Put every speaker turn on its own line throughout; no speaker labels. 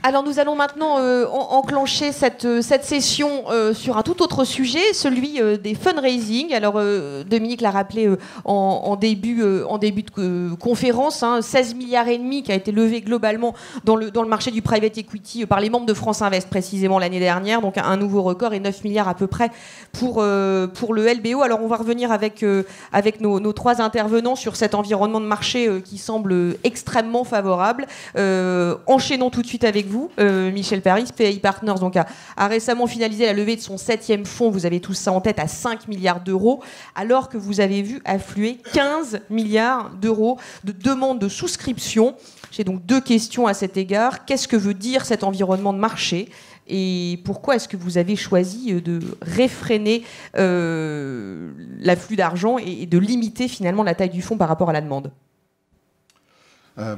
Alors nous allons maintenant enclencher cette session sur un tout autre sujet, celui des fundraising. Alors Dominique l'a rappelé en début de conférence, 16 milliards et demi qui a été levé globalement dans le marché du private equity par les membres de France Invest précisément l'année dernière, donc un nouveau record, et 9 milliards à peu près pour le LBO. Alors on va revenir avec nos trois intervenants sur cet environnement de marché qui semble extrêmement favorable. Enchaînons tout de suite avec vous. Michel Paris, PAI Partners, donc, a récemment finalisé la levée de son 7e fonds, vous avez tous ça en tête, à 5 milliards d'euros, alors que vous avez vu affluer 15 milliards d'euros de demandes de souscription. J'ai donc deux questions à cet égard. Qu'est-ce que veut dire cet environnement de marché ? Et pourquoi est-ce que vous avez choisi de réfréner l'afflux d'argent et de limiter finalement la taille du fonds par rapport à la demande ?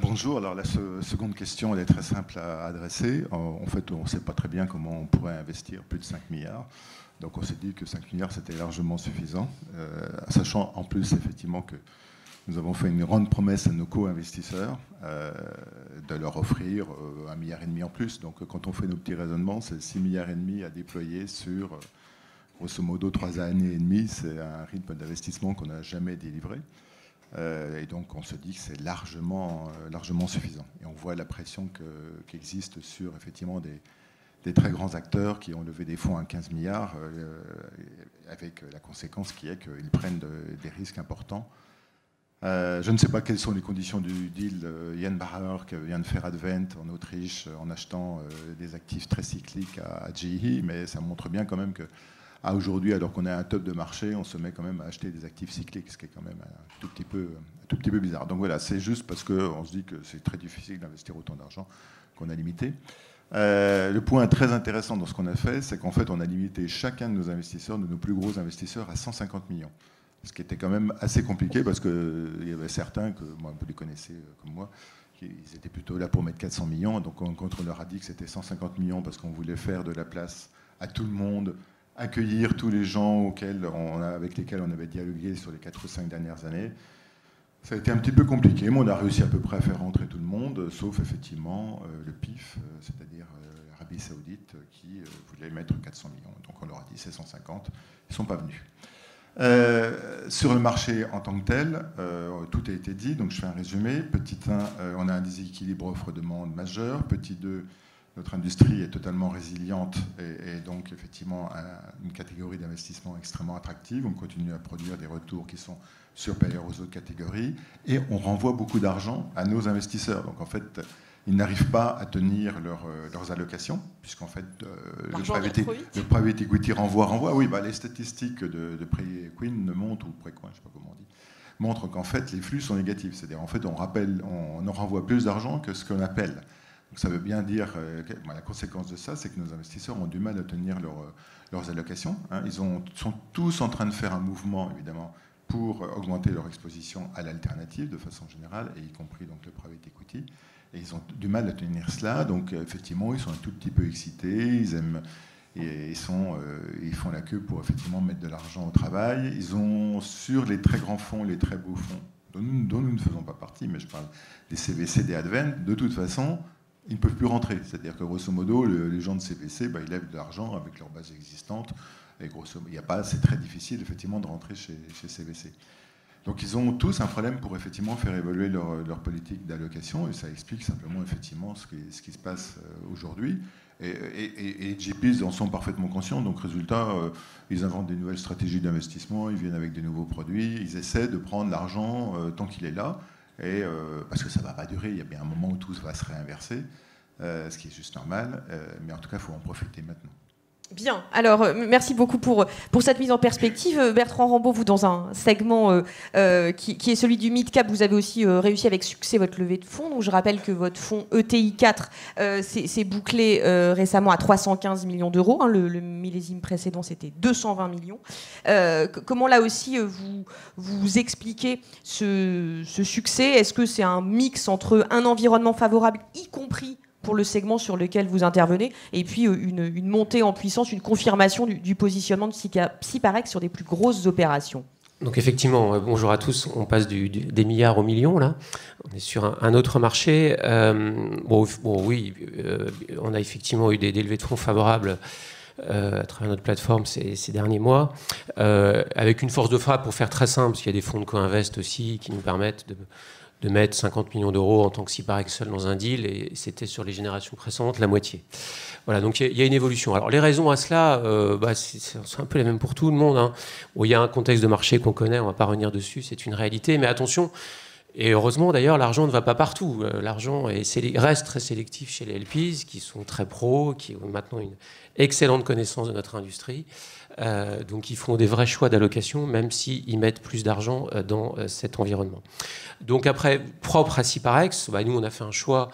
Bonjour, alors la seconde question elle est très simple à adresser. En fait, on ne sait pas très bien comment on pourrait investir plus de 5 milliards. Donc on s'est dit que 5 milliards c'était largement suffisant, sachant en plus effectivement que nous avons fait une grande promesse à nos co-investisseurs de leur offrir 1,5 milliard en plus. Donc quand on fait nos petits raisonnements, c'est 6,5 milliards à déployer sur grosso modo 3 années et demie. C'est un rythme d'investissement qu'on n'a jamais délivré. Et donc on se dit que c'est largement suffisant. Et on voit la pression qui existe sur effectivement des très grands acteurs qui ont levé des fonds à 15 milliards, avec la conséquence qui est qu'ils prennent des risques importants. Je ne sais pas quelles sont les conditions du deal. Yann Bauer qui vient de faire Advent en Autriche en achetant des actifs très cycliques à GE, mais ça montre bien quand même que aujourd'hui, alors qu'on est à un top de marché, on se met quand même à acheter des actifs cycliques, ce qui est quand même un tout petit peu bizarre. Donc voilà, c'est juste parce qu'on se dit que c'est très difficile d'investir autant d'argent qu'on a limité. Le point très intéressant dans ce qu'on a fait, c'est qu'en fait, on a limité chacun de nos investisseurs, de nos plus gros investisseurs, à 150 millions. Ce qui était quand même assez compliqué parce qu'il y avait certains, que moi, vous les connaissez comme moi, ils étaient plutôt là pour mettre 400 millions. Donc quand on leur a dit que c'était 150 millions parce qu'on voulait faire de la place à tout le monde, accueillir tous les gens avec lesquels on avait dialogué sur les 4 ou 5 dernières années. Ça a été un petit peu compliqué, mais on a réussi à peu près à faire rentrer tout le monde, sauf effectivement le PIF, c'est-à-dire l'Arabie Saoudite, qui voulait mettre 400 millions. Donc on leur a dit c'est 150, ils ne sont pas venus. Sur le marché en tant que tel, tout a été dit, donc je fais un résumé. Petit 1, on a un déséquilibre offre-demande majeur. Petit 2, notre industrie est totalement résiliente et donc effectivement une catégorie d'investissement extrêmement attractive. On continue à produire des retours qui sont supérieurs aux autres catégories et on renvoie beaucoup d'argent à nos investisseurs. Donc en fait, ils n'arrivent pas à tenir leurs allocations puisqu'en fait le private equity renvoie. Oui, les statistiques de Preqin montrent, ou Preqin, je ne sais pas comment on dit, montrent qu'en fait les flux sont négatifs. C'est-à-dire en fait on renvoie plus d'argent que ce qu'on appelle. Donc ça veut bien dire, la conséquence de ça, c'est que nos investisseurs ont du mal à tenir leurs allocations. Ils sont tous en train de faire un mouvement, évidemment, pour augmenter leur exposition à l'alternative, de façon générale, et y compris donc, le private equity. Et ils ont du mal à tenir cela, donc effectivement, ils sont un tout petit peu excités, ils aiment... Et ils font la queue pour effectivement mettre de l'argent au travail. Ils ont, sur les très grands fonds, les très beaux fonds, dont nous ne faisons pas partie, mais je parle des CVC, des Advent, de toute façon... ils ne peuvent plus rentrer. C'est-à-dire que, grosso modo, les gens de CVC, ils lèvent de l'argent avec leur base existante. Et grosso modo, c'est très difficile, effectivement, de rentrer chez CVC. Donc, ils ont tous un problème pour, effectivement, faire évoluer leur politique d'allocation. Et ça explique simplement, effectivement, ce qui se passe aujourd'hui. Et les GPs en sont parfaitement conscients. Donc, résultat, ils inventent des nouvelles stratégies d'investissement. Ils viennent avec des nouveaux produits. Ils essaient de prendre l'argent tant qu'il est là. Et parce que ça ne va pas durer, il y a bien un moment où tout va se réinverser, ce qui est juste normal, mais en tout cas, il faut en profiter maintenant.
Bien, alors merci beaucoup pour cette mise en perspective. Bertrand Rambaud, vous dans un segment qui est celui du mid-cap, vous avez aussi réussi avec succès votre levée de fonds. Donc je rappelle que votre fonds ETI4 s'est bouclé récemment à 315 millions d'euros. Le millésime précédent, c'était 220 millions. Comment là aussi vous expliquez ce succès ? Est-ce que c'est un mix entre un environnement favorable, y compris pour le segment sur lequel vous intervenez, et puis une montée en puissance, une confirmation du positionnement de Syparex sur des plus grosses opérations?
Donc effectivement, bonjour à tous, on passe des milliards aux millions là, on est sur un autre marché. Oui, on a effectivement eu des levées de fonds favorables à travers notre plateforme ces derniers mois, avec une force de frappe pour faire très simple, parce qu'il y a des fonds de co-invest aussi qui nous permettent de mettre 50 millions d'euros en tant que si par Excel dans un deal, et c'était sur les générations précédentes la moitié. Voilà, donc il y a une évolution. Alors les raisons à cela, c'est un peu les mêmes pour tout le monde, hein. Bon, il y a un contexte de marché qu'on connaît, on ne va pas revenir dessus, c'est une réalité, mais attention, et heureusement d'ailleurs, l'argent ne va pas partout. L'argent reste très sélectif chez les LPs, qui sont très pros, qui ont maintenant une excellente connaissance de notre industrie. Donc ils font des vrais choix d'allocation, même s'ils mettent plus d'argent dans cet environnement. Donc après, propre à Ciparex, nous on a fait un choix,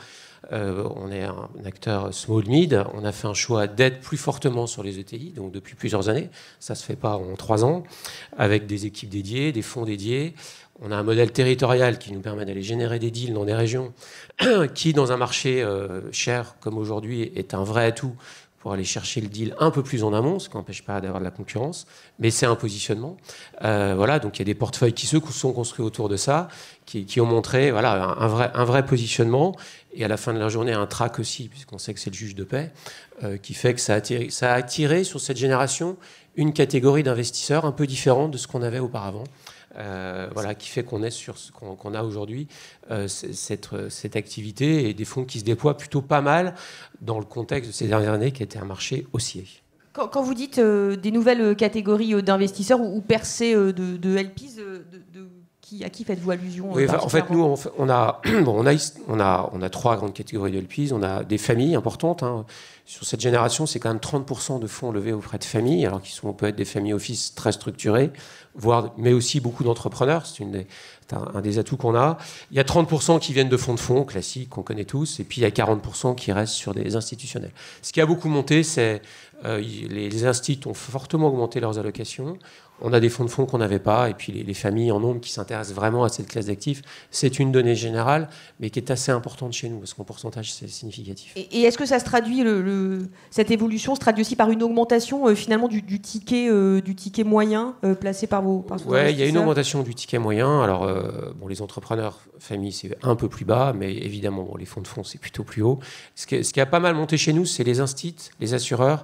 on est un acteur small-mid, on a fait un choix d'être plus fortement sur les ETI, donc depuis plusieurs années, ça ne se fait pas en 3 ans, avec des équipes dédiées, des fonds dédiés. On a un modèle territorial qui nous permet d'aller générer des deals dans des régions qui, dans un marché cher comme aujourd'hui, est un vrai atout pour aller chercher le deal un peu plus en amont, ce qui n'empêche pas d'avoir de la concurrence, mais c'est un positionnement. Voilà, donc il y a des portefeuilles qui se sont construits autour de ça, qui ont montré voilà, un vrai positionnement, et à la fin de la journée un track aussi, puisqu'on sait que c'est le juge de paix, qui fait que ça a attiré sur cette génération une catégorie d'investisseurs un peu différente de ce qu'on avait auparavant. Voilà, qui fait qu'on est sur ce qu'on a aujourd'hui, cette activité et des fonds qui se déploient plutôt pas mal dans le contexte de ces dernières années qui était un marché haussier.
Quand vous dites des nouvelles catégories d'investisseurs ou percées de LPs, à qui faites-vous allusion?
Oui, en fait, nous, on a 3 grandes catégories de LPs. On a des familles importantes, hein. Sur cette génération, c'est quand même 30% de fonds levés auprès de familles, alors qu'ils peut être des familles office très structurées, mais aussi beaucoup d'entrepreneurs. C'est un des atouts qu'on a. Il y a 30% qui viennent de fonds classiques qu'on connaît tous, et puis il y a 40% qui restent sur des institutionnels. Ce qui a beaucoup monté, c'est les instituts ont fortement augmenté leurs allocations. On a des fonds de fonds qu'on n'avait pas, et puis les familles en nombre qui s'intéressent vraiment à cette classe d'actifs. C'est une donnée générale, mais qui est assez importante chez nous, parce qu'en pourcentage, c'est significatif.
Et est-ce que ça se traduit, cette évolution se traduit aussi par une augmentation finalement du ticket moyen placé par vos investisseurs?
Oui, il y a une augmentation du ticket moyen. Alors, les entrepreneurs, familles, c'est un peu plus bas, mais évidemment, les fonds de fonds, c'est plutôt plus haut. Ce qui a pas mal monté chez nous, c'est les instituts, les assureurs,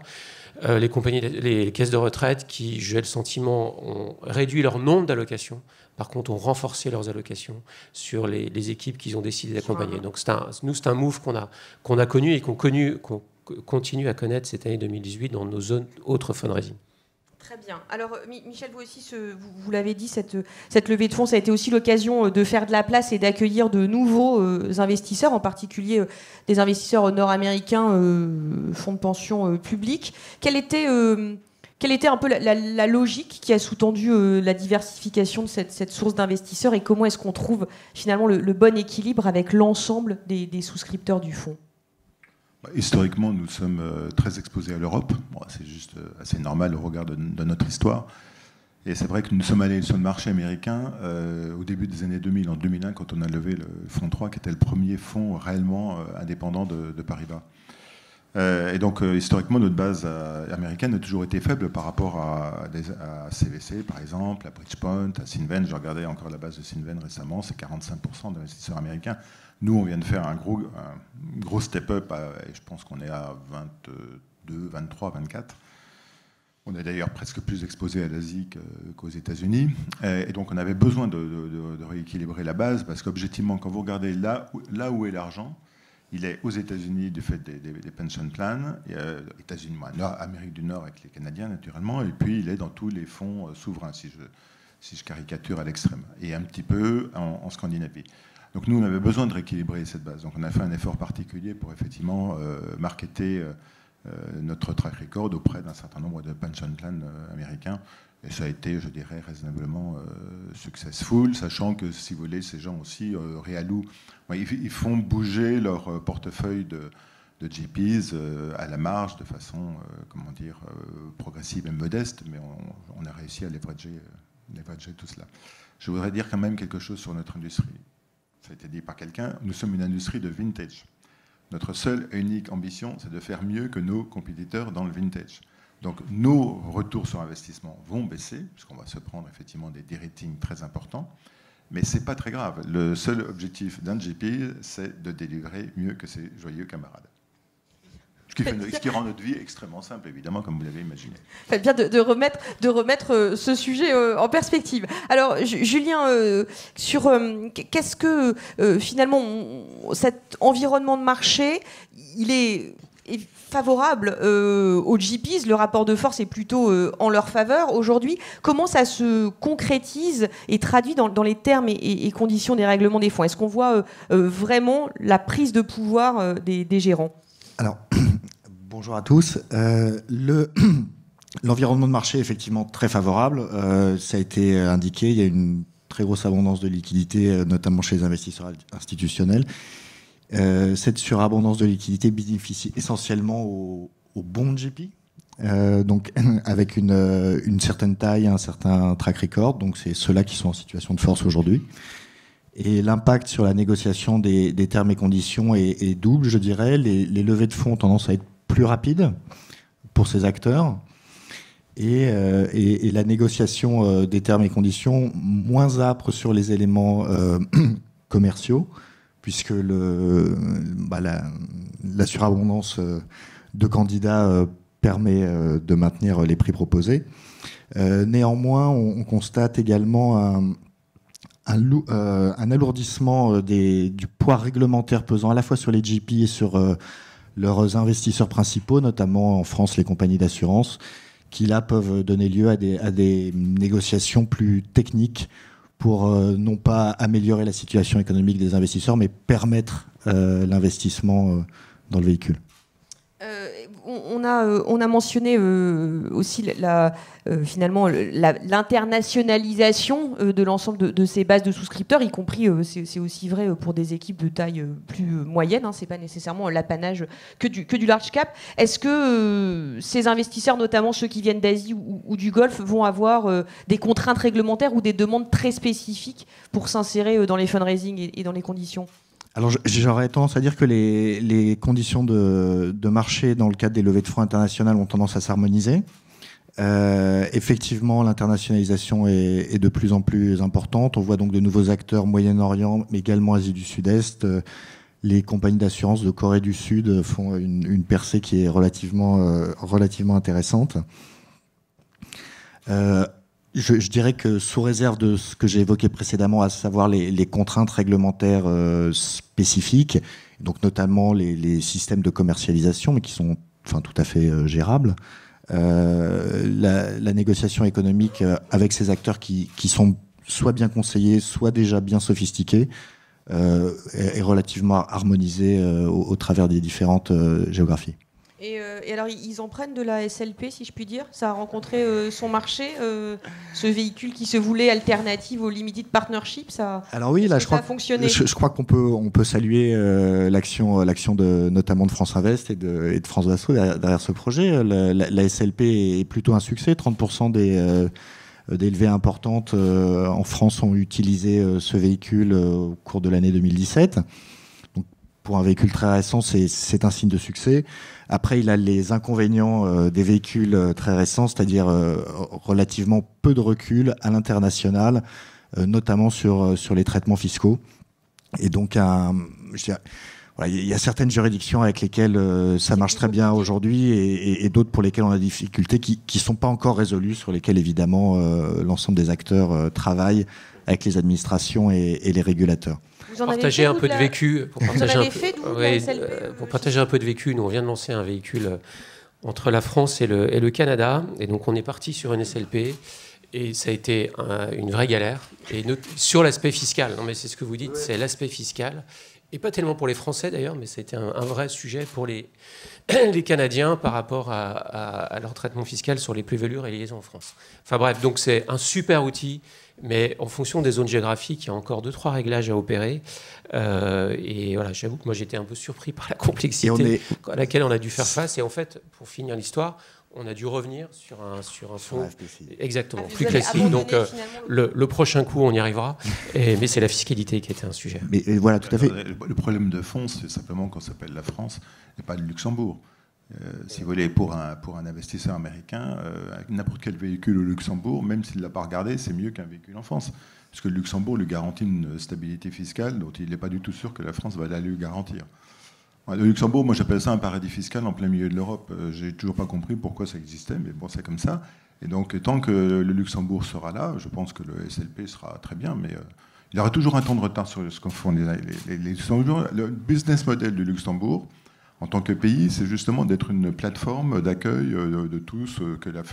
les compagnies, les caisses de retraite qui, j'ai le sentiment, ont réduit leur nombre d'allocations. Par contre, ont renforcé leurs allocations sur les équipes qu'ils ont décidé d'accompagner. Donc, c'est un move qu'on a connu et qu'on continue à connaître cette année 2018 dans nos zones autres fundraising.
Très bien. Alors, Michel, vous aussi, vous l'avez dit, cette levée de fonds, ça a été aussi l'occasion de faire de la place et d'accueillir de nouveaux investisseurs, en particulier des investisseurs nord-américains, fonds de pension publics. Quelle était un peu la logique qui a sous-tendu la diversification de cette source d'investisseurs, et comment est-ce qu'on trouve finalement le bon équilibre avec l'ensemble des souscripteurs du fonds?
Historiquement, nous sommes très exposés à l'Europe. C'est juste assez normal au regard de notre histoire. Et c'est vrai que nous sommes allés sur le marché américain au début des années 2000, en 2001, quand on a levé le fonds 3, qui était le premier fonds réellement indépendant de Paribas. Et donc, historiquement, notre base américaine a toujours été faible par rapport à CVC, par exemple, à Bridgepoint, à Cinven. J'ai regardé encore la base de Cinven récemment, c'est 45% d'investisseurs américains. Nous, on vient de faire un gros step-up, et je pense qu'on est à 22, 23, 24. On est d'ailleurs presque plus exposé à l'Asie qu'aux États-Unis. Et donc, on avait besoin de rééquilibrer la base, parce qu'objectivement, quand vous regardez là où est l'argent, il est aux États-Unis du fait des pension plans, États-Unis, Amérique du Nord avec les Canadiens naturellement, et puis il est dans tous les fonds souverains, si je caricature à l'extrême, et un petit peu en Scandinavie. Donc nous, on avait besoin de rééquilibrer cette base. Donc on a fait un effort particulier pour effectivement marketer notre track record auprès d'un certain nombre de pension plans américains. Et ça a été, je dirais, raisonnablement successful, sachant que, si vous voulez, ces gens aussi réallouent. Ils font bouger leur portefeuille de GPs à la marge de façon, progressive et modeste, mais on a réussi à leverager tout cela. Je voudrais dire quand même quelque chose sur notre industrie. Ça a été dit par quelqu'un, nous sommes une industrie de vintage. Notre seule et unique ambition, c'est de faire mieux que nos compétiteurs dans le vintage. Donc nos retours sur investissement vont baisser, puisqu'on va se prendre effectivement des ratings très importants, mais ce n'est pas très grave. Le seul objectif d'un GP, c'est de délivrer mieux que ses joyeux camarades. Ce qui rend notre vie extrêmement simple, évidemment, comme vous l'avez imaginé.
Faites bien de remettre ce sujet en perspective. Alors, Julien, qu'est-ce que, finalement, cet environnement de marché, il est favorable aux GPs, le rapport de force est plutôt en leur faveur aujourd'hui. Comment ça se concrétise et traduit dans les termes et conditions des règlements des fonds? Est-ce qu'on voit vraiment la prise de pouvoir des gérants?
Alors, bonjour à tous. L'environnement de marché est effectivement très favorable. Ça a été indiqué, il y a une très grosse abondance de liquidités, notamment chez les investisseurs institutionnels. Cette surabondance de liquidités bénéficie essentiellement aux bons GP, donc avec une certaine taille, un certain track record. Donc c'est ceux-là qui sont en situation de force aujourd'hui. Et l'impact sur la négociation des termes et conditions est double, je dirais. Les levées de fonds ont tendance à être plus rapides pour ces acteurs. Et la négociation des termes et conditions moins âpre sur les éléments commerciaux, puisque la surabondance de candidats permet de maintenir les prix proposés. Néanmoins, on constate également un alourdissement du poids réglementaire pesant à la fois sur les GP et sur leurs investisseurs principaux, notamment en France les compagnies d'assurance, qui là peuvent donner lieu à des négociations plus techniques pour non pas améliorer la situation économique des investisseurs, mais permettre l'investissement dans le véhicule.
On a mentionné aussi finalement l'internationalisation de l'ensemble de ces bases de souscripteurs, y compris, c'est aussi vrai pour des équipes de taille plus moyenne, hein, c'est pas nécessairement l'apanage que du large cap. Est-ce que ces investisseurs, notamment ceux qui viennent d'Asie ou du Golfe, vont avoir des contraintes réglementaires ou des demandes très spécifiques pour s'insérer dans les fundraising et dans les conditions ?
Alors j'aurais tendance à dire que les conditions de marché dans le cadre des levées de fonds internationales ont tendance à s'harmoniser. Effectivement, l'internationalisation est de plus en plus importante. On voit donc de nouveaux acteurs Moyen-Orient, mais également Asie du Sud-Est. Les compagnies d'assurance de Corée du Sud font une percée qui est relativement intéressante. Je dirais que sous réserve de ce que j'ai évoqué précédemment, à savoir les contraintes réglementaires spécifiques, donc notamment les systèmes de commercialisation, mais qui sont tout à fait gérables, la négociation économique avec ces acteurs qui sont soit bien conseillés, soit déjà bien sophistiqués, est relativement harmonisée au travers des différentes géographies.
Et alors, ils en prennent de la SLP, si je puis dire. Ça a rencontré son marché, ce véhicule qui se voulait alternative au Limited Partnership.
Alors oui, là, je crois qu'on peut saluer l'action notamment de France Invest et de France Vasso derrière ce projet. La SLP est plutôt un succès. 30% des levées importantes en France ont utilisé ce véhicule au cours de l'année 2017. Donc, pour un véhicule très récent, c'est un signe de succès. Après, il a les inconvénients des véhicules très récents, c'est-à-dire relativement peu de recul à l'international, notamment sur les traitements fiscaux. Et donc, il y a certaines juridictions avec lesquelles ça marche très bien aujourd'hui et d'autres pour lesquelles on a des difficultés qui ne sont pas encore résolues, sur lesquelles, évidemment, l'ensemble des acteurs travaillent avec les administrations et les régulateurs.
Pour partager un peu de vécu, pour partager un peu de vécu, nous on vient de lancer un véhicule entre la France et le Canada, et donc on est parti sur une SLP, et ça a été une vraie galère. Et sur l'aspect fiscal, non mais c'est ce que vous dites, c'est l'aspect fiscal, et pas tellement pour les Français d'ailleurs, mais ça a été un vrai sujet pour les Canadiens par rapport à leur traitement fiscal sur les plus-values réalisées en France. Enfin bref, donc c'est un super outil. Mais en fonction des zones géographiques, il y a encore 2-3 réglages à opérer. Et voilà, j'avoue que moi, j'étais un peu surpris par la complexité à laquelle on a dû faire face. Et en fait, pour finir l'histoire, on a dû revenir sur un fonds exactement plus classique. Donc, le prochain coup, on y arrivera. Mais c'est la fiscalité qui était un sujet.
Mais voilà, tout à fait.
Le problème de fonds, c'est simplement qu'on s'appelle la France et pas le Luxembourg. Si vous voulez, pour un investisseur américain, n'importe quel véhicule au Luxembourg, même s'il ne l'a pas regardé, c'est mieux qu'un véhicule en France. Parce que le Luxembourg lui garantit une stabilité fiscale dont il n'est pas du tout sûr que la France va la lui garantir. Le Luxembourg, moi j'appelle ça un paradis fiscal en plein milieu de l'Europe. J'ai toujours pas compris pourquoi ça existait, mais bon, c'est comme ça. Et donc, tant que le Luxembourg sera là, je pense que le SLP sera très bien, mais il y aura toujours un temps de retard sur ce qu'on font les Luxembourgeois. Le business model du Luxembourg, en tant que pays, c'est justement d'être une plateforme d'accueil de tous que la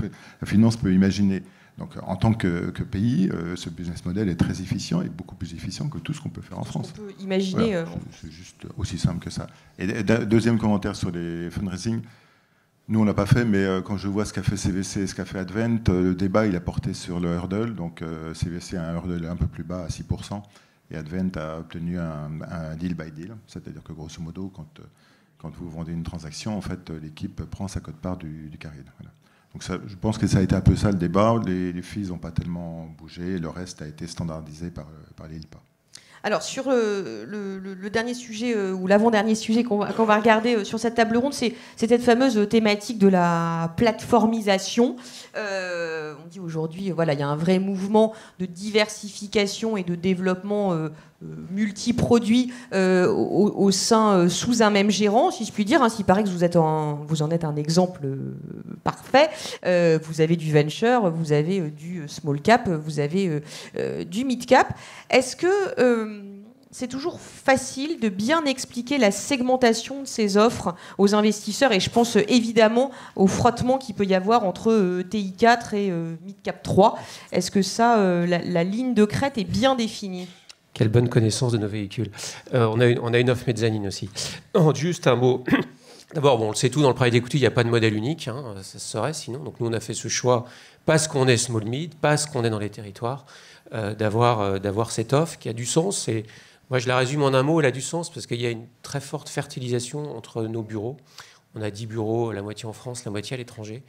finance peut imaginer. Donc, en tant que pays, ce business model est très efficient et beaucoup plus efficient que tout ce qu'on peut faire en France.
On peut imaginer.
Voilà. C'est juste aussi simple que ça. Et deuxième commentaire sur les fundraising. Nous, on ne l'a pas fait, mais quand je vois ce qu'a fait CVC et ce qu'a fait Advent, le débat, il a porté sur le hurdle. Donc, CVC a un hurdle un peu plus bas, à 6%, et Advent a obtenu un deal by deal. C'est-à-dire que, grosso modo, quand vous vendez une transaction, en fait, l'équipe prend sa quote-part du carry. Voilà. Donc ça, je pense que ça a été un peu ça le débat. Les fees n'ont pas tellement bougé. Le reste a été standardisé par les LIPA.
Alors, sur le dernier sujet, ou l'avant-dernier sujet qu'on va regarder sur cette table ronde, c'est cette fameuse thématique de la plateformisation. On dit aujourd'hui, voilà, il y a un vrai mouvement de diversification et de développement multi-produits au sein, sous un même gérant, si je puis dire. S'il paraît que vous en êtes un exemple parfait. Vous avez du venture, vous avez du small cap, vous avez du mid cap. Est-ce que c'est toujours facile de bien expliquer la segmentation de ces offres aux investisseurs, et je pense évidemment au frottement qu'il peut y avoir entre TI4 et Midcap 3. Est-ce que ça, la ligne de crête est bien définie ?
Quelle bonne connaissance de nos véhicules. On a une offre mezzanine aussi. Non, juste un mot. D'abord, on le sait tout, dans le private equity, il n'y a pas de modèle unique, ça se saurait sinon. Donc nous, on a fait ce choix parce qu'on est small mid, parce qu'on est dans les territoires, d'avoir cette offre qui a du sens. Et moi, je la résume en un mot, elle a du sens parce qu'il y a une très forte fertilisation entre nos bureaux. On a 10 bureaux, la moitié en France, la moitié à l'étranger.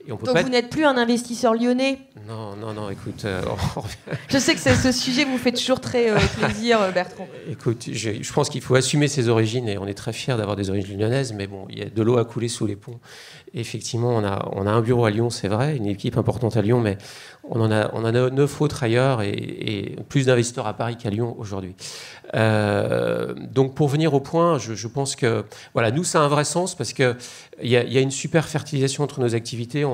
Et on peut
Donc vous n'êtes plus un investisseur lyonnais ?
Non, écoute...
Je sais que ce sujet vous fait toujours très plaisir, Bertrand.
Écoute, je pense qu'il faut assumer ses origines, et on est très fiers d'avoir des origines lyonnaises, mais bon, il y a de l'eau à couler sous les ponts. Et effectivement, on a un bureau à Lyon, c'est vrai, une équipe importante à Lyon, mais on en a 9 autres ailleurs, et plus d'investisseurs à Paris qu'à Lyon aujourd'hui. Donc pour venir au point, je pense que voilà, nous, ça a un vrai sens parce qu'il y a une super fertilisation entre nos activités.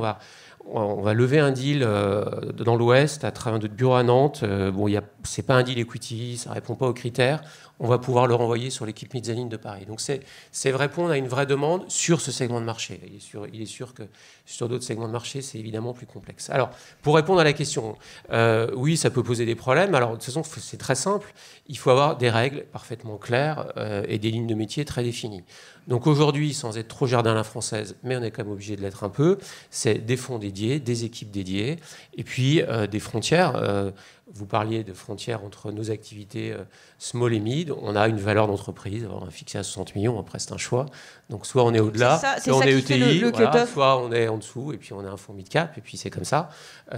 On va lever un deal dans l'Ouest à travers notre bureau à Nantes. C'est pas un deal equity, ça répond pas aux critères. On va pouvoir le renvoyer sur l'équipe mezzanine de Paris. Donc c'est répondre à une vraie demande sur ce segment de marché. Il est sûr que sur d'autres segments de marché, c'est évidemment plus complexe. Alors, pour répondre à la question, oui, ça peut poser des problèmes. Alors, de toute façon, c'est très simple. Il faut avoir des règles parfaitement claires et des lignes de métier très définies. Donc aujourd'hui, sans être trop jardin à la française, mais on est quand même obligé de l'être un peu, c'est des fonds dédiés, des équipes dédiées, et puis des frontières. Vous parliez de frontières entre nos activités small et mid. On a une valeur d'entreprise, on a fixé à 60 millions, après c'est un choix. Donc soit on est au-delà, soit on est ETI, voilà, soit on est en dessous, et puis on a un fonds mid-cap, et puis c'est comme ça.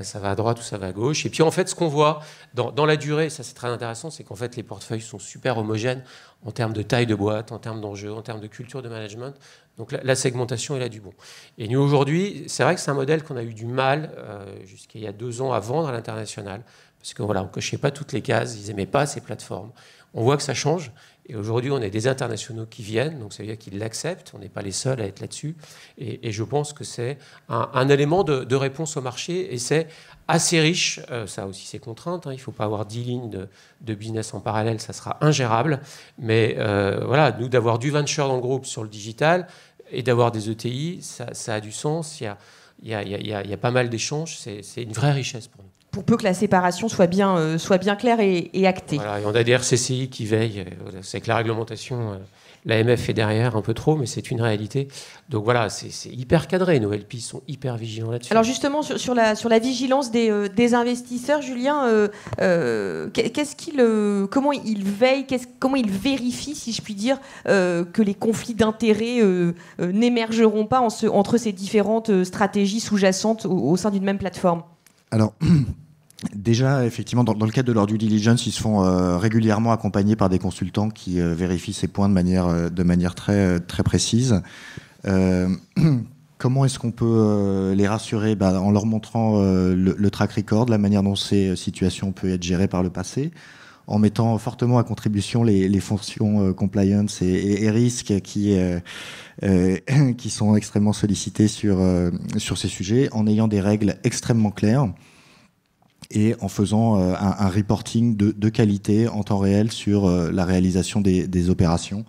Ça va à droite ou ça va à gauche. Et puis en fait, ce qu'on voit dans la durée, ça c'est très intéressant, c'est qu'en fait les portefeuilles sont super homogènes en termes de taille de boîte, en termes d'enjeux, en termes de culture de management. Donc la segmentation, elle a du bon. Et nous, aujourd'hui, c'est vrai que c'est un modèle qu'on a eu du mal, jusqu'à il y a 2 ans, à vendre à l'international. Parce que voilà, on ne cochait pas toutes les cases, ils n'aimaient pas ces plateformes. On voit que ça change. Et aujourd'hui, on a des internationaux qui viennent, donc ça veut dire qu'ils l'acceptent. On n'est pas les seuls à être là-dessus. Et je pense que c'est un élément de réponse au marché. Et c'est assez riche. Ça a aussi ses contraintes. Il ne faut pas avoir 10 lignes de business en parallèle, ça sera ingérable. Mais voilà, nous, d'avoir du venture dans le groupe sur le digital et d'avoir des ETI, ça a du sens. Il y a pas mal d'échanges. C'est une vraie richesse pour nous.
Pour peu que la séparation soit bien claire et actée.
Voilà, et on a des RCCI qui veillent. C'est que la réglementation, l'AMF est derrière un peu trop, mais c'est une réalité. Donc voilà, c'est hyper cadré. Nos LP sont hyper vigilants là-dessus.
Alors justement, sur la vigilance des investisseurs, Julien, comment ils veillent, comment ils vérifient, si je puis dire, que les conflits d'intérêts n'émergeront pas entre ces différentes stratégies sous-jacentes au sein d'une même plateforme ?
Alors... Déjà, effectivement, dans le cadre de leur due diligence, ils se font régulièrement accompagner par des consultants qui vérifient ces points de manière très, très précise. Comment est-ce qu'on peut les rassurer en leur montrant le track record, la manière dont ces situations peuvent être gérées par le passé, en mettant fortement à contribution les fonctions compliance et risques qui sont extrêmement sollicitées sur ces sujets, en ayant des règles extrêmement claires et en faisant un reporting de qualité en temps réel sur la réalisation des opérations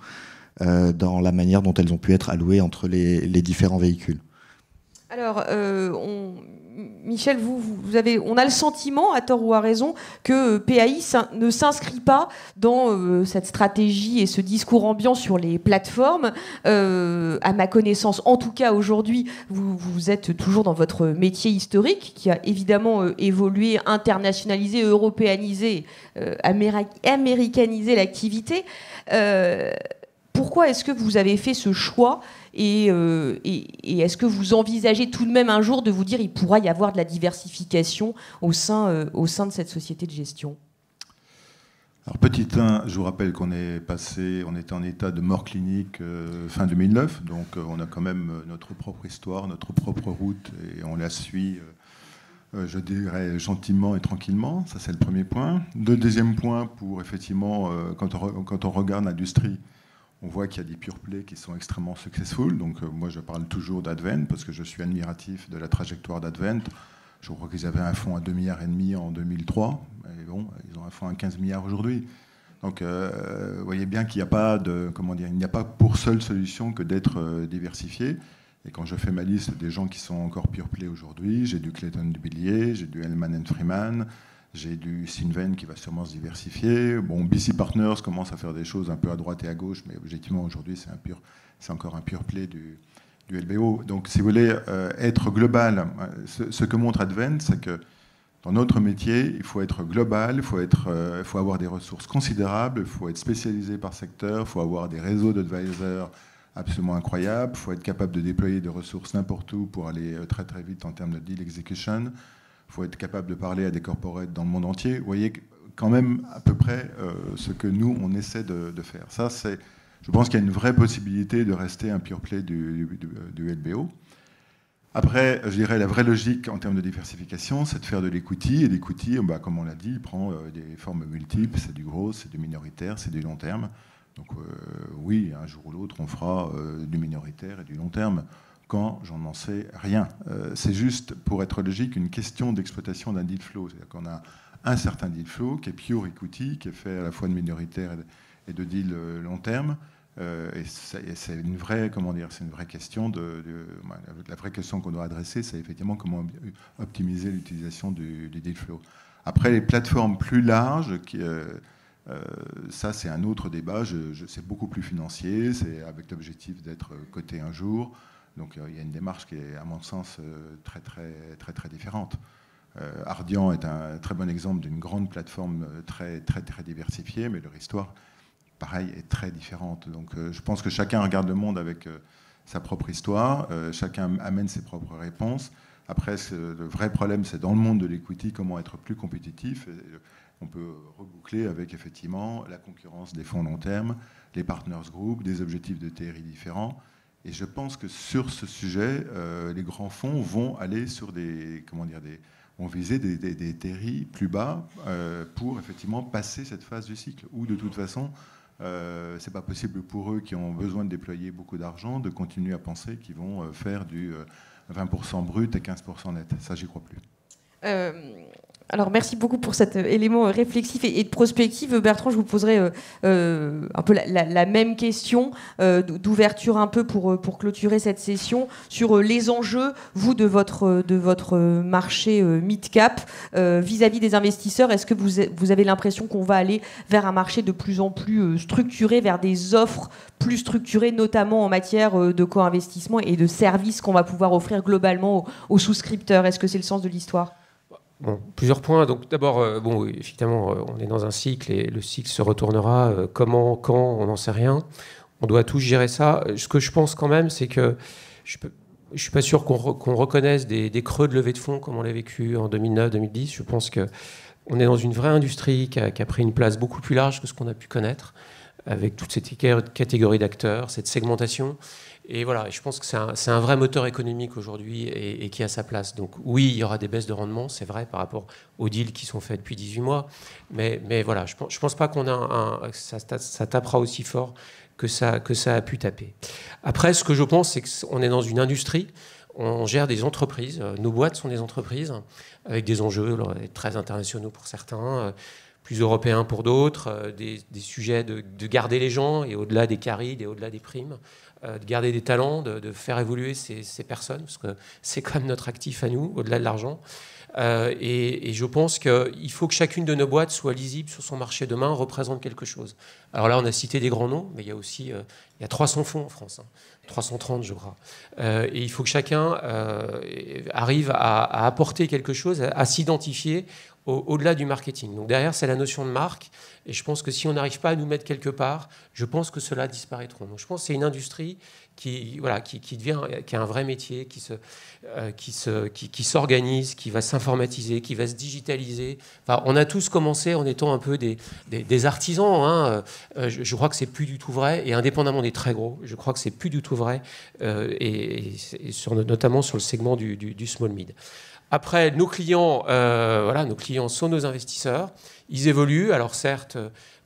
dans la manière dont elles ont pu être allouées entre les différents véhicules.
Alors, Michel, on a le sentiment, à tort ou à raison, que PAI ne s'inscrit pas dans cette stratégie et ce discours ambiant sur les plateformes. À ma connaissance, en tout cas aujourd'hui, vous êtes toujours dans votre métier historique, qui a évidemment évolué, internationalisé, européanisé, américanisé l'activité. Pourquoi est-ce que vous avez fait ce choix et est-ce que vous envisagez tout de même un jour de vous dire qu'il pourra y avoir de la diversification au sein de cette société de gestion ?
Alors, petit 1, je vous rappelle qu'on était en état de mort clinique fin 2009, donc on a quand même notre propre histoire, notre propre route, et on la suit, je dirais, gentiment et tranquillement. Ça, c'est le premier point. Le deuxième point, pour effectivement, quand on regarde l'industrie, on voit qu'il y a des pure plays qui sont extrêmement successful. Donc moi, je parle toujours d'Advent parce que je suis admiratif de la trajectoire d'Advent. Je crois qu'ils avaient un fonds à 2,5 milliards en 2003. Et bon, ils ont un fonds à 15 milliards aujourd'hui. Donc vous voyez bien qu'il n'y a pas il n'y a pas pour seule solution que d'être diversifié. Et quand je fais ma liste des gens qui sont encore pure play aujourd'hui, j'ai du Clayton Dubilier, j'ai du Hellman & Freeman, j'ai du Cinven qui va sûrement se diversifier. Bon, BC Partners commence à faire des choses un peu à droite et à gauche, mais objectivement, aujourd'hui, c'est encore un pure play du LBO. Donc, si vous voulez être global, ce que montre Advent, c'est que dans notre métier, il faut être global, il faut avoir des ressources considérables, il faut être spécialisé par secteur, il faut avoir des réseaux d'advisors absolument incroyables, il faut être capable de déployer des ressources n'importe où pour aller très très vite en termes de deal execution. Il faut être capable de parler à des corporates dans le monde entier. Vous voyez quand même à peu près ce que nous, on essaie de faire. Ça, je pense qu'il y a une vraie possibilité de rester un pure play du LBO. Après, je dirais la vraie logique en termes de diversification, c'est de faire de l'equity. Et l'equity, comme on l'a dit, il prend des formes multiples. C'est du gros, c'est du minoritaire, c'est du long terme. Donc oui, un jour ou l'autre, on fera du minoritaire et du long terme. Quand j'en sais rien. C'est juste, pour être logique, une question d'exploitation d'un deal flow. C'est-à-dire qu'on a un certain deal flow qui est pure equity, qui est fait à la fois de minoritaire et de deal long terme. Et c'est une vraie, c'est une vraie question. La vraie question qu'on doit adresser, c'est effectivement comment optimiser l'utilisation du deal flow. Après, les plateformes plus larges, ça c'est un autre débat. C'est beaucoup plus financier. C'est avec l'objectif d'être coté un jour. Donc il y a une démarche qui est, à mon sens, très, très, très, très différente. Ardian est un très bon exemple d'une grande plateforme très, très, très diversifiée, mais leur histoire, pareil, est très différente. Donc je pense que chacun regarde le monde avec sa propre histoire, chacun amène ses propres réponses. Après, le vrai problème, c'est dans le monde de l'equity, comment être plus compétitif. Et on peut reboucler avec, effectivement, la concurrence des fonds long terme, les partners group, des objectifs de TRI différents. Et je pense que sur ce sujet, les grands fonds vont aller sur vont viser des TRI plus bas pour effectivement passer cette phase du cycle. Ou de toute façon, c'est pas possible pour eux qui ont besoin de déployer beaucoup d'argent de continuer à penser qu'ils vont faire du 20% brut et 15% net. Ça, j'y crois plus.
Alors, merci beaucoup pour cet élément réflexif et de prospective. Bertrand, je vous poserai un peu la même question d'ouverture un peu pour clôturer cette session sur les enjeux, vous, de votre marché mid-cap vis-à-vis des investisseurs. Est-ce que vous avez l'impression qu'on va aller vers un marché de plus en plus structuré, vers des offres plus structurées, notamment en matière de co-investissement et de services qu'on va pouvoir offrir globalement aux souscripteurs? Est-ce que c'est le sens de l'histoire ?
Bon, plusieurs points. Donc d'abord, effectivement, on est dans un cycle et le cycle se retournera. Comment, quand, on n'en sait rien. On doit tous gérer ça. Ce que je pense quand même, c'est que je suis pas sûr qu'on reconnaisse des creux de levée de fonds comme on l'a vécu en 2009-2010. Je pense qu'on est dans une vraie industrie qui a pris une place beaucoup plus large que ce qu'on a pu connaître. avec toute cette catégorie d'acteurs, cette segmentation. Et voilà, je pense que c'est un vrai moteur économique aujourd'hui et qui a sa place. Donc oui, il y aura des baisses de rendement, c'est vrai, par rapport aux deals qui sont faits depuis 18 mois. Mais voilà, je pense pas qu'on a ça tapera aussi fort que ça a pu taper. Après, ce que je pense, c'est qu'on est dans une industrie, on gère des entreprises, nos boîtes sont des entreprises, avec des enjeux très internationaux pour certains, plus européens pour d'autres, des sujets de garder les gens, et au-delà des carides et au-delà des primes, de garder des talents, de faire évoluer ces personnes, parce que c'est quand même notre actif à nous, au-delà de l'argent. Et je pense qu'il faut que chacune de nos boîtes soit lisible sur son marché demain, représente quelque chose. Alors là, on a cité des grands noms, mais il y a aussi il y a 300 fonds en France, 330 je crois. Et il faut que chacun arrive à apporter quelque chose, à s'identifier au-delà du marketing. Donc derrière, c'est la notion de marque. Et je pense que si on n'arrive pas à nous mettre quelque part, je pense que cela disparaîtra. Donc je pense que c'est une industrie qui a un vrai métier, qui s'organise, qui va s'informatiser, qui va se digitaliser. Enfin, on a tous commencé en étant un peu des artisans. Hein. Je crois que c'est plus du tout vrai. Et indépendamment des très gros, je crois que c'est plus du tout vrai. Et notamment sur le segment du small mid. Après, nos clients sont nos investisseurs. Ils évoluent. Alors certes,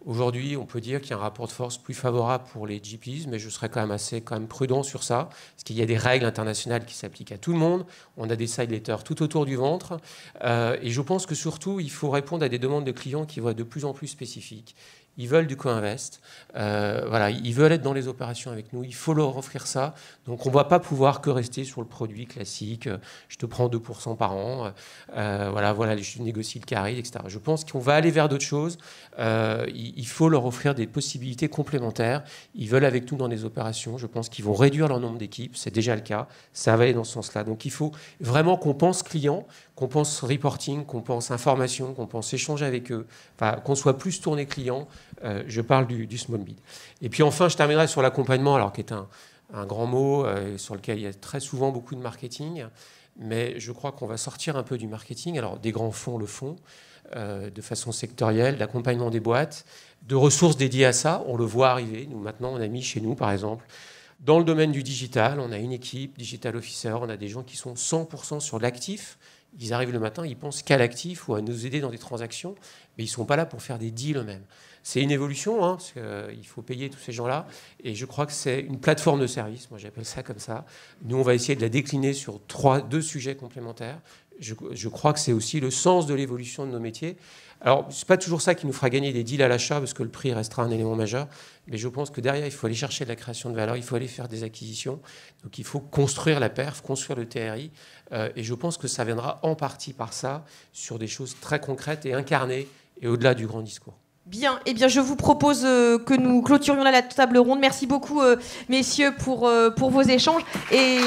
aujourd'hui, on peut dire qu'il y a un rapport de force plus favorable pour les GPs, mais je serais quand même prudent sur ça, parce qu'il y a des règles internationales qui s'appliquent à tout le monde. On a des side letters tout autour du ventre. Et je pense que surtout, il faut répondre à des demandes de clients qui vont être de plus en plus spécifiques. Ils veulent du co-invest. Ils veulent être dans les opérations avec nous. Il faut leur offrir ça. Donc, on ne va pas pouvoir que rester sur le produit classique. Je te prends 2% par an. Je négocie le carré, etc. Je pense qu'on va aller vers d'autres choses. Il faut leur offrir des possibilités complémentaires. Ils veulent avec nous dans les opérations. Je pense qu'ils vont réduire leur nombre d'équipes. C'est déjà le cas. Ça va aller dans ce sens-là. Donc, il faut vraiment qu'on pense client, qu'on pense reporting, qu'on pense information, qu'on pense échanger avec eux, qu'on soit plus tourné client. Je parle du small mid. Et puis enfin, je terminerai sur l'accompagnement, alors qui est un grand mot sur lequel il y a très souvent beaucoup de marketing, mais je crois qu'on va sortir un peu du marketing. Alors des grands fonds le font de façon sectorielle, l'accompagnement des boîtes, de ressources dédiées à ça. On le voit arriver. Nous maintenant, on a mis chez nous, par exemple, dans le domaine du digital, on a une équipe digital officer, on a des gens qui sont 100% sur l'actif. Ils arrivent le matin, ils pensent qu'à l'actif ou à nous aider dans des transactions, mais ils ne sont pas là pour faire des deals eux-mêmes. C'est une évolution, parce qu'il faut payer tous ces gens-là, et je crois que c'est une plateforme de service, moi j'appelle ça comme ça. Nous, on va essayer de la décliner sur deux sujets complémentaires. Je crois que c'est aussi le sens de l'évolution de nos métiers. Alors, ce n'est pas toujours ça qui nous fera gagner des deals à l'achat, parce que le prix restera un élément majeur, mais je pense que derrière, il faut aller chercher de la création de valeur, il faut aller faire des acquisitions, donc il faut construire la perf, construire le TRI, et je pense que ça viendra en partie par ça, sur des choses très concrètes et incarnées, et au-delà du grand discours.
Bien, eh bien, je vous propose que nous clôturions là la table ronde. Merci beaucoup, messieurs, pour vos échanges. Et